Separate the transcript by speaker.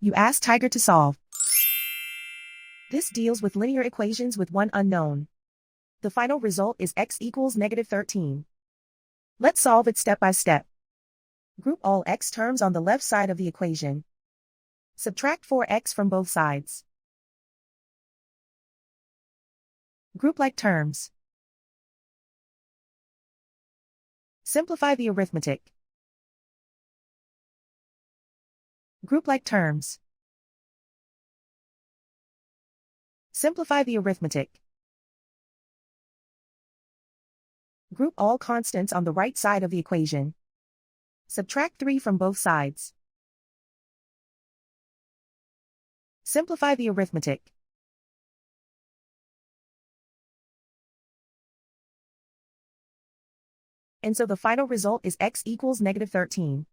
Speaker 1: You ask Tiger to solve. This deals with linear equations with one unknown. The final result is x equals -13. Let's solve it step by step. Group all x terms on the left side of the equation. Subtract 4x from both sides. Group like terms. Simplify the arithmetic. Group like terms. Simplify the arithmetic. Group all constants on the right side of the equation. Subtract 3 from both sides. Simplify the arithmetic. And so the final result is x equals -13.